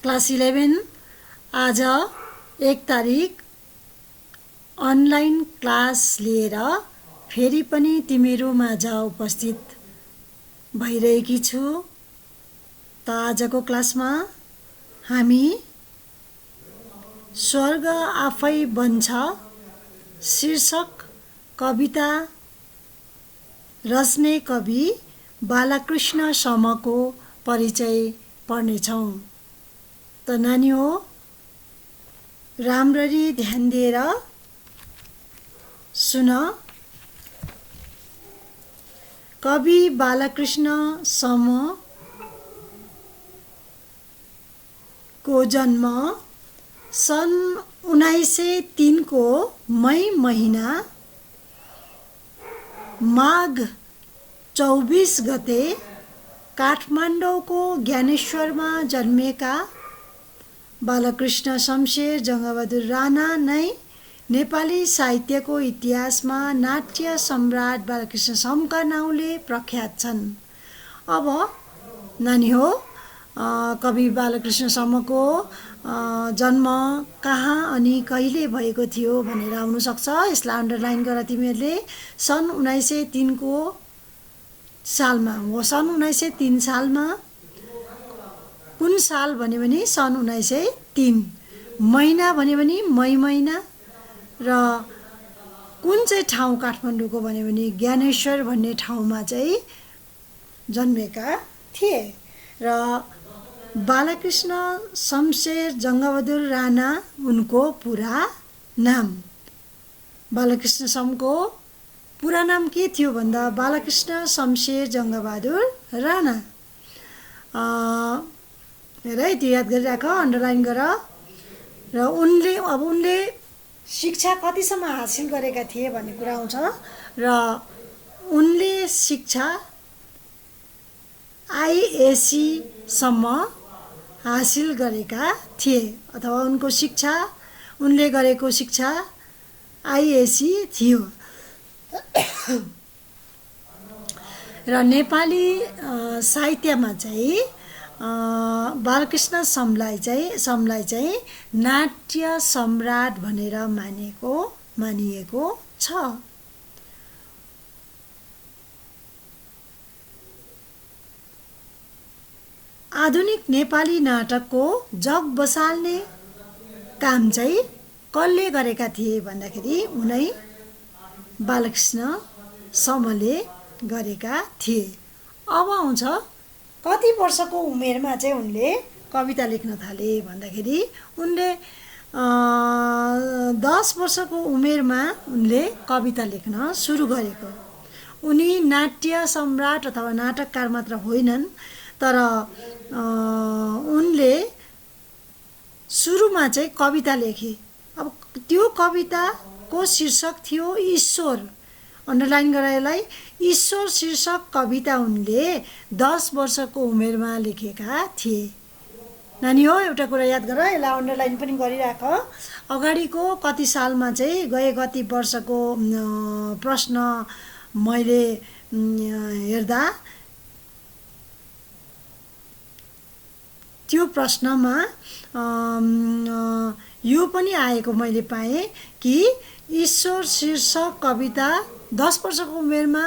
Class 11 आज 1 तारिक online class लिएर फेरि पनि तिमीहरू माझ उपस्थित भइरहेकी छु। त आजको क्लासमा हामी स्वर्ग आफै बन्छ शीर्षक कविता रच्ने कवि बालकृष्ण समको परिचय पढ्नेछौँ। त नानी हो, राम्ररी ध्यान दिएर सुन। कवि बालकृष्ण सम को जन्म सन् 1903 को मई महिना माघ 24 गते काठमाडौँको ज्ञानेश्वरमा जन्मेका बालकृष्ण शमशेर जङ्गबहादुर राणा नै नेपाली साहित्यको इतिहासमा नाट्य सम्राट बालकृष्ण समका नाउँले प्रख्यात छन्। अब नानी हो, कवि बालकृष्ण समको जन्म कहाँ अनि कहिले भएको थियो भनेर आउन सक्छ। यसलाई अन्डरलाइन गर तिमीहरूले। सन् 1903 को सालमा हो। सन् 1903 सालमा कुन साल भन्यो भने सन् 1903। महिना भन्यो भने मई महिना र कुन चाहिँ ठाउँ काठमाडौँको भन्यो भने ज्ञानेश्वर भन्ने ठाउँमा चाहिँ जन्मेका थिए। र बालकृष्ण शमशेर जङ्गबहादुर राणा उनको पुरा नाम। बालकृष्ण समको पुरा नाम के थियो भन्दा बालकृष्ण शमशेर जङ्गबहादुर राणा। हेर है, त्यो याद गरिराख, अन्डरलाइन गर। र उनले शिक्षा कतिसम्म हासिल गरेका थिए भन्ने कुरा आउँछ। र उनले शिक्षा आइएसी सम्म हासिल गरेका थिए, अथवा उनले गरेको शिक्षा आइएसी थियो। र नेपाली साहित्यमा चाहिँ बालकृष्ण समलाई चाहिँ नाट्य सम्राट भनेर मानिएको छ। आधुनिक नेपाली नाटकको जग बसाल्ने काम चाहिँ कसले गरेका थिए भन्दाखेरि उनै बालकृष्ण समले गरेका थिए। अब आउँछ कति वर्षको उमेरमा चाहिँ उनले कविता लेख्न थाले भन्दाखेरि उनले 10 वर्षको उमेरमा उनले कविता लेख्न सुरु गरेको। उनी नाट्य सम्राट अथवा नाटककार मात्र होइनन्, तर उनले सुरुमा चाहिँ कविता लेखे। अब त्यो कविताको शीर्षक थियो ईश्वर। अन्डरलाइन गर यसलाई। ईश्वर शीर्षक कविता उनले 10 वर्षको उमेरमा लेखेका थिए। नानी हो, एउटा कुरा याद गर, यसलाई अन्डरलाइन पनि गरिराख। अगाडिको कति सालमा चाहिँ गए कति वर्षको प्रश्न मैले हेर्दा त्यो प्रश्नमा यो पनि आएको मैले पाएँ कि ईश्वर शीर्षक कविता 10 वर्षको उमेरमा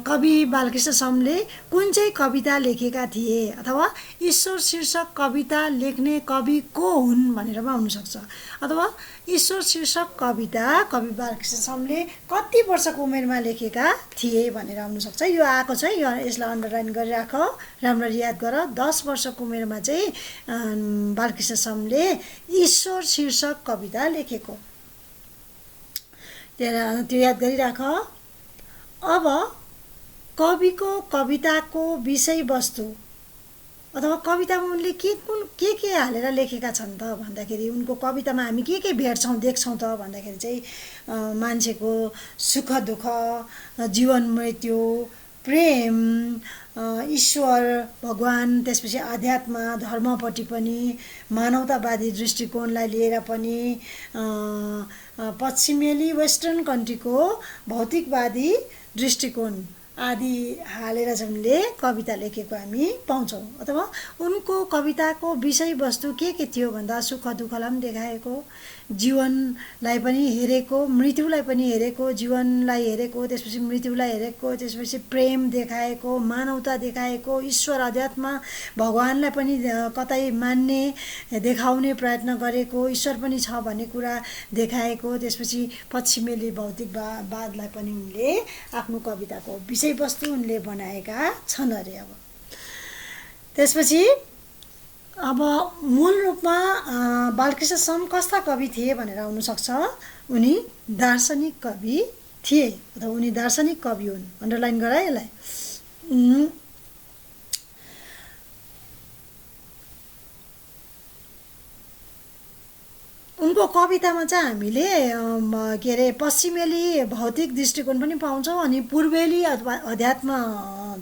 कवि बालकृष्ण समले कुन चाहिँ कविता लेखेका थिए, अथवा ईश्वर शीर्षक कविता लेख्ने कवि को हुन् भनेर पनि आउनसक्छ। अथवा ईश्वर शीर्षक कविता कवि बालकृष्ण समले कति वर्षको उमेरमा लेखेका थिए भनेर आउनसक्छ। यो आएको छ, यसलाई अन्डरलाइन गरिराख, राम्ररी याद गर। 10 वर्षको उमेरमा चाहिँ बालकृष्ण समले ईश्वर शीर्षक कविता लेखेको, त्यो याद गरिराख। अब कविको कविताको विषयवस्तु अथवा कवितामा उनले के हालेर लेखेका छन् त भन्दाखेरि उनको कवितामा हामी के भेट्छौँ देख्छौँ त भन्दाखेरि चाहिँ मान्छेको सुख दुःख, जीवन मृत्यु, प्रेम, ईश्वर भगवान, त्यसपछि आध्यात्म धर्मपट्टि पनि, मानवतावादी दृष्टिकोणलाई लिएर पनि, पश्चिमेली वेस्टर्न कन्ट्रीको भौतिकवादी दृष्टिकोण आदि हालेर चाहिँ उनले कविता लेखेको हामी पाउँछौँ। अथवा उनको कविताको विषयवस्तु के थियो भन्दा सुख दुःखलाई पनि देखाएको, जीवनलाई पनि हेरेको, मृत्युलाई पनि हेरेको, जीवनलाई हेरेको, त्यसपछि मृत्युलाई हेरेको, त्यसपछि प्रेम देखाएको, मानवता देखाएको, ईश्वर अध्यात्म भगवानलाई पनि कतै मान्ने देखाउने प्रयत्न गरेको, ईश्वर पनि छ भन्ने कुरा देखाएको, त्यसपछि पश्चिमेली भौतिकवादलाई पनि उनले आफ्नो कविताको विषयवस्तु उनले बनाएका छन् अरे। अब त्यसपछि अब मूल रूपमा बालकृष्ण सम कस्ता कवि थिए भनेर आउनसक्छ। उनी दार्शनिक कवि थिए अथवा उनी दार्शनिक कवि हुन्। अन्डरलाइन गराए यसलाई। उनको कवितामा चाहिँ हामीले के अरे पश्चिमेली भौतिक दृष्टिकोण पनि पाउँछौँ अनि पूर्वेली अथवा अध्यात्म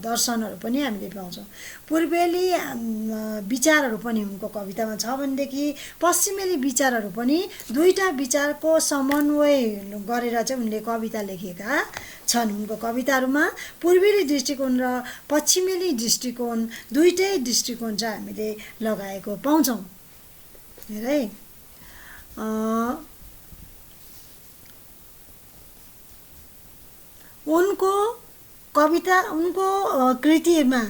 दर्शनहरू पनि हामीले पाउँछौँ। पूर्वेली विचारहरू पनि उनको कवितामा छ भनेदेखि पश्चिमेली विचारहरू पनि दुईटा विचारको समन्वय गरेर चाहिँ उनले कविता लेखेका छन्। उनको कविताहरूमा पूर्वेली दृष्टिकोण र पश्चिमेली दृष्टिकोण दुईटै दृष्टिकोण चाहिँ हामीले लगाएको पाउँछौँ है। उनको कविता उनको कृतिमा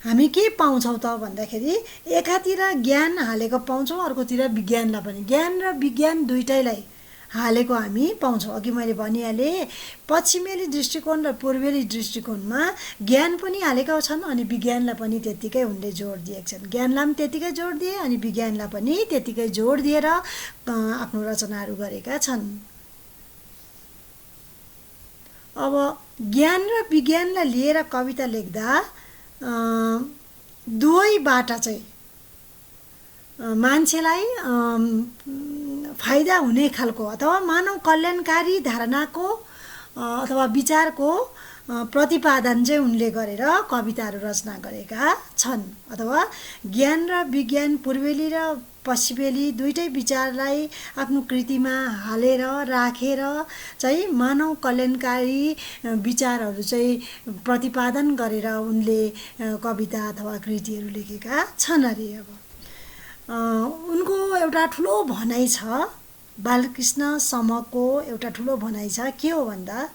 हामी के पाउँछौँ त भन्दाखेरि एकातिर ज्ञान हालेको पाउँछौँ, अर्कोतिर विज्ञानलाई पनि, ज्ञान र विज्ञान दुईटैलाई हालेको हामी पाउँछौँ। अघि मैले भनिहालेँ पश्चिमेली दृष्टिकोण र पूर्वेली दृष्टिकोणमा ज्ञान पनि हालेका छन् अनि विज्ञानलाई पनि त्यत्तिकै उनले जोड दिएका छन्। ज्ञानलाई पनि त्यत्तिकै जोड दिए अनि विज्ञानलाई पनि त्यत्तिकै जोड दिएर आफ्नो रचनाहरू गरेका छन्। अब ज्ञान र विज्ञानलाई लिएर कविता लेख्दा दुवैबाट चाहिँ मान्छेलाई फाइदा हुने खालको अथवा मानव कल्याणकारी धारणाको अथवा विचारको प्रतिपादन चाहिँ उनले गरेर कविताहरू रचना गरेका छन्। अथवा ज्ञान र विज्ञान पूर्वेली र पश्चिमेली दुईटै विचारलाई आफ्नो कृतिमा हालेर राखेर चाहिँ मानव कल्याणकारी विचारहरू चाहिँ प्रतिपादन गरेर उनले कविता अथवा कृतिहरू लेखेका छन् अरे। अब उनको एउटा ठुलो भनाइ छ, बालकृष्ण समको एउटा ठुलो भनाइ छ के हो भन्दा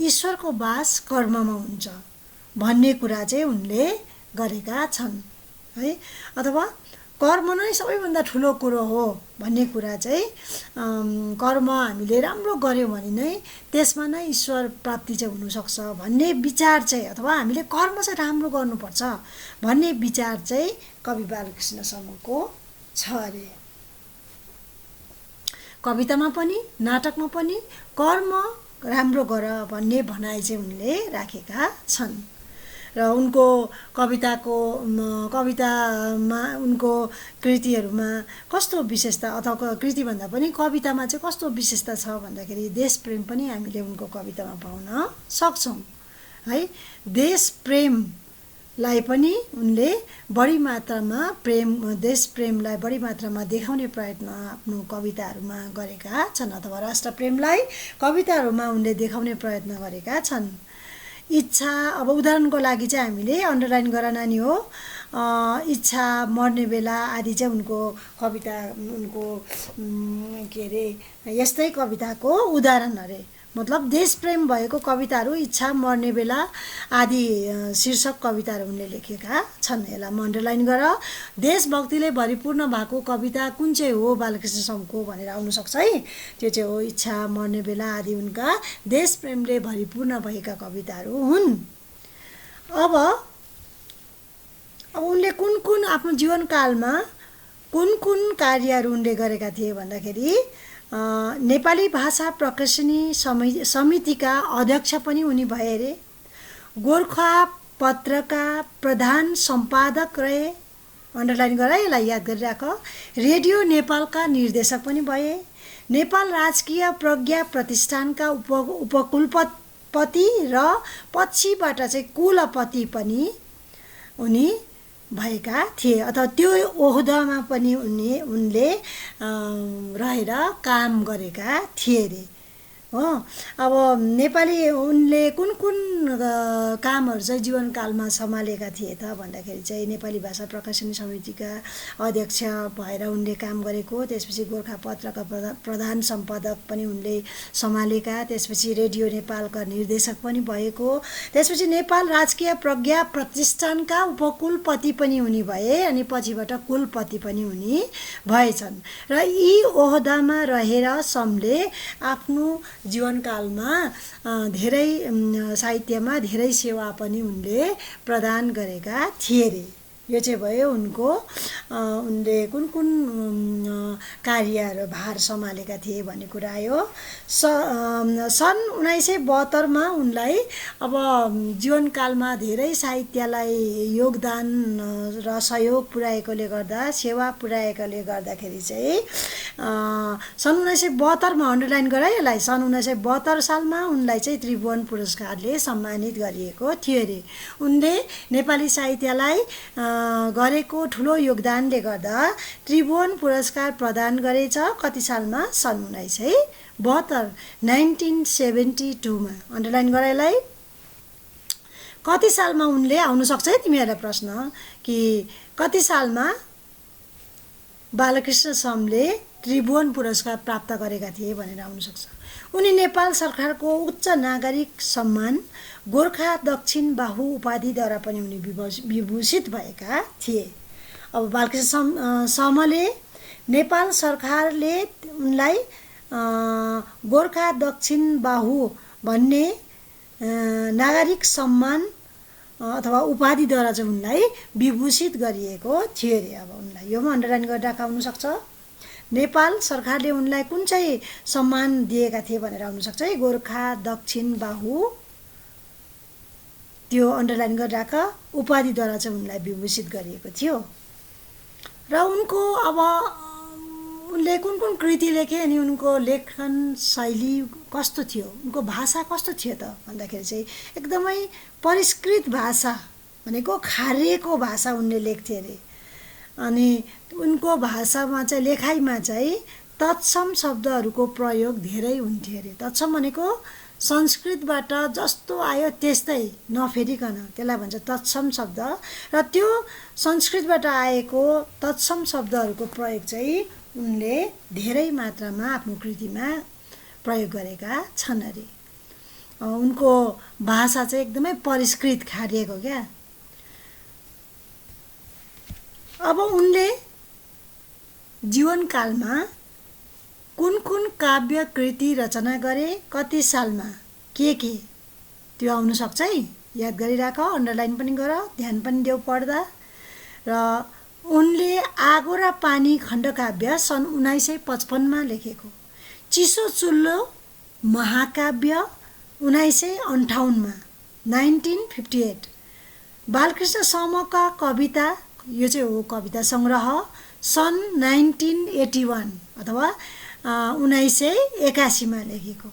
ईश्वरको वास कर्ममा हुन्छ भन्ने कुरा चाहिँ उनले गरेका छन् है। अथवा कर्म नै सबैभन्दा ठुलो कुरो हो भन्ने कुरा चाहिँ कर्म हामीले राम्रो गर्यौँ भने नै त्यसमा नै ईश्वर प्राप्ति चाहिँ हुनसक्छ भन्ने विचार चाहिँ अथवा हामीले कर्म चाहिँ राम्रो गर्नुपर्छ भन्ने विचार चाहिँ कवि बालकृष्ण समको छ अरे। कवितामा पनि नाटकमा पनि कर्म राम्रो गर भन्ने भनाइ चाहिँ उनले राखेका छन्। र उनको कवितामा उनको कृतिहरूमा कस्तो विशेषता अथवा कृतिभन्दा पनि कवितामा चाहिँ कस्तो विशेषता छ भन्दाखेरि देशप्रेम पनि हामीले उनको कवितामा पाउन सक्छौँ है। देशप्रेमलाई पनि उनले बढी मात्रामा देशप्रेमलाई बढी मात्रामा देखाउने प्रयत्न आफ्नो कविताहरूमा गरेका छन् अथवा राष्ट्रप्रेमलाई कविताहरूमा उनले देखाउने प्रयत्न गरेका छन्। इच्छा अब उदाहरणको लागि चाहिँ हामीले अन्डरलाइन गर नानी हो इच्छा मर्ने बेला आदि चाहिँ उनको कविता उनको के अरे यस्तै कविताको उदाहरण अरे। मतलब देशप्रेम भएको कविताहरू इच्छा मर्ने बेला आदि शीर्षक कविताहरू उनले लेखेका छन्। यसलाई अन्डरलाइन गर। देशभक्तिले भरिपूर्ण भएको कविता कुन चाहिँ हो बालकृष्ण समको भनेर आउनसक्छ है। त्यो चाहिँ हो इच्छा मर्ने बेला आदि उनका देशप्रेमले भरिपूर्ण भएका कविताहरू हुन्। अब उनले कुन कुन आफ्नो जीवनकालमा कुन कुन कार्यहरू उनले गरेका थिए भन्दाखेरि नेपाली भाषा प्रकाशनी समितिका अध्यक्ष पनि उनी भए अरे। गोर्खा पत्रका प्रधान सम्पादक रहे। अन्डरलाइन गर यसलाई याद गरिराख। रेडियो नेपालका निर्देशक पनि भए। नेपाल राजकीय प्रज्ञा प्रतिष्ठानका उपकुलपति र पछिबाट चाहिँ कुलपति पनि उनी भएका थिए अथवा त्यो ओहदामा पनि उनले रहेर काम गरेका थिए अरे हो। अब नेपाली उनले कुन कुन कामहरू चाहिँ जीवनकालमा सम्हालेका थिए त भन्दाखेरि चाहिँ नेपाली भाषा प्रकाशन समितिका अध्यक्ष भएर उनले काम गरेको, त्यसपछि गोरखापत्रका प्रधान सम्पादक पनि उनले सम्हालेका, त्यसपछि रेडियो नेपालका निर्देशक पनि भएको, त्यसपछि नेपाल राजकीय प्रज्ञा प्रतिष्ठानका उपकुलपति पनि उनी भए, अनि पछिबाट कुलपति पनि उनी भएछन्। र यी ओहदामा रहेर समले आफ्नो जीवनकालमा धेरै साहित्यमा धेरै सेवा पनि उनले प्रदान गरेका थिए रे। यो चाहिँ भयो उनको उनले कुन कुन कार्यहरू भार सम्हालेका थिए भन्ने कुरा आयो। सन् 1972 उनलाई अब जीवनकालमा धेरै साहित्यलाई योगदान र सहयोग पुर्याएकोले गर्दा, सेवा पुर्याएकोले गर्दाखेरि चाहिँ सन् 1972 अन्डरलाइन गरे यसलाई। सन् 1972 सालमा उनलाई चाहिँ त्रिभुवन पुरस्कारले सम्मानित गरिएको थियो रे। उनले नेपाली साहित्यलाई गरेको ठुलो योगदानले गर्दा त्रिभुवन पुरस्कार प्रदान गरेछ। कति सालमा? सन् 1972, 1972 मा। अन्डरलाइन गराएलाई कति सालमा उनले, आउनु सक्छ है तिमीहरूलाई प्रश्न कि कति सालमा बालकृष्ण समले त्रिभुवन पुरस्कार प्राप्त गरेका थिए भनेर आउनु सक्छ। उनी नेपाल सरकारको उच्च नागरिक सम्मान गोर्खा दक्षिण बाहु उपाधिद्वारा पनि उनी विभूषित भएका थिए। अब बालकृष्ण समले नेपाल सरकारले उनलाई गोर्खा दक्षिण बाहु भन्ने नागरिक सम्मान अथवा उपाधिद्वारा चाहिँ उनलाई विभूषित गरिएको थियो रे। अब उनलाई योमा अन्डरलाइन गरेर राख्न सक्छ। नेपाल सरकारले उनलाई कुन चाहिँ सम्मान दिएका थिए भनेर आउन सक्छ है। गोर्खा दक्षिण बाहु, त्यो अन्डरलाइन गरेर राख। उपाधिद्वारा चाहिँ उनलाई विभूषित गरिएको थियो। र उनको अब उनले कुन कुन कृति लेखे अनि उनको लेखन शैली कस्तो थियो, उनको भाषा कस्तो थियो त भन्दाखेरि चाहिँ एकदमै परिष्कृत भाषा भनेको खारिएको भाषा उनले लेख्थे अरे। अनि उनको भाषामा चाहिँ लेखाइमा चाहिँ तत्सम शब्दहरूको प्रयोग धेरै हुन्थ्यो अरे। तत्सम भनेको संस्कृतबाट जस्तो आयो त्यस्तै नफेरिकन त्यसलाई भन्छ तत्सम शब्द। र त्यो संस्कृतबाट आएको तत्सम शब्दहरूको प्रयोग चाहिँ उनले धेरै मात्रामा आफ्नो कृतिमा प्रयोग गरेका छन् अरे। उनको भाषा चाहिँ एकदमै परिष्कृत खारिएको क्या। अब उनले जीवनकालमा कुन कुन काव्य कृति रचना गरे, कति सालमा, के त्यो आउनु सक्छ है। याद गरिराख, अन्डरलाइन पनि गर, ध्यान पनि देऊ पढ्दा। र उनले आगो र पानी खण्डकाव्य सन् 1955 मा लेखेको, चिसो चुल्लो महाकाव्य 1958 मा, 1958। बालकृष्ण समका कविता, यो चाहिँ हो कविता सङ्ग्रह, सन् 1981 अथवा 1981 मा लेखेको।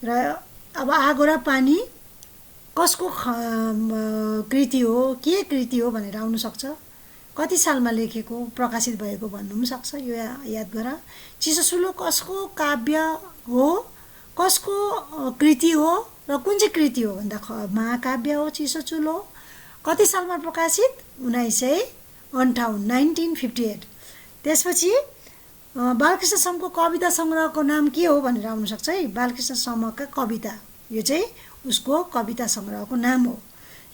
र अब आगो र पानी कसको कृति हो, के कृति हो भनेर आउनु सक्छ। कति सालमा लेखेको, प्रकाशित भएको भन्नु पनि सक्छ। यो याद गर। चिसो चुल्लो कसको काव्य हो, कसको कृति हो र कुन चाहिँ कृति हो भन्दा महाकाव्य हो चिसो चुल्लो। कति सालमा प्रकाशित? 1958, 1958। त्यसपछि बालकृष्ण समको कविता सङ्ग्रहको नाम के हो भनेर आउनु सक्छ है। बालकृष्ण समका कविता, यो चाहिँ उसको कविता सङ्ग्रहको नाम हो।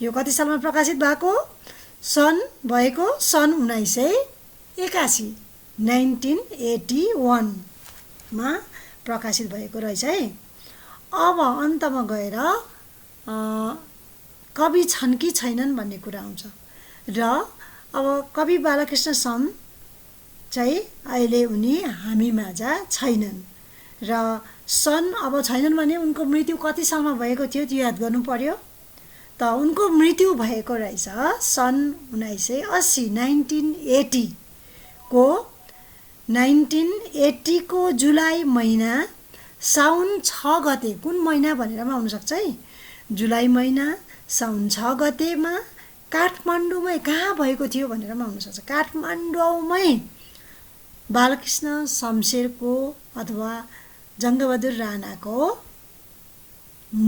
यो कति सालमा प्रकाशित भएको? सन् 1981, 1981 मा प्रकाशित भएको रहेछ है। अब अन्तमा गएर कवि छन् कि छैनन् भन्ने कुरा आउँछ। र अब कवि बालकृष्ण सम चाहिँ अहिले उनी हामी माझ छैनन्। र सन् अब छैनन् भने उनको मृत्यु कति सालमा भएको थियो त्यो याद गर्नु पर्यो। त उनको मृत्यु भएको रहेछ सन् 1980, 1980 को 1980 को जुलाई महिना साउन 6 गते। कुन महिना भनेर पनि आउनसक्छ है। जुलाई महिना साउन 6 गतेमा काठमाडौँमै कहाँ भएको थियो भनेर पनि आउनसक्छ। काठमाडौँमै बालकृष्ण शमशेरको अथवा जङ्गबहादुर राणाको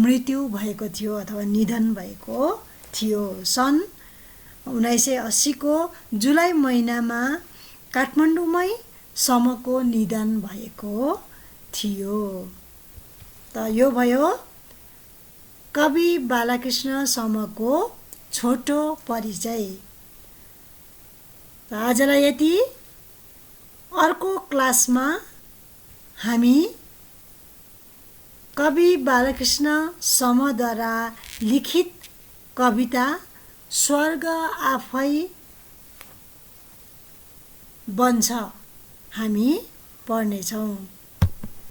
मृत्यु भएको थियो अथवा निधन भएको थियो। सन् 1980 को जुलाई महिनामा काठमाडौँमै समको निधन भएको थियो। त यो भयो कवि बालकृष्ण समको छोटो परिचय। त आजलाई यति। अर्को क्लासमा हामी कवि बालकृष्ण समद्वारा लिखित कविता स्वर्ग आफै बन्छ हामी पढ्नेछौँ।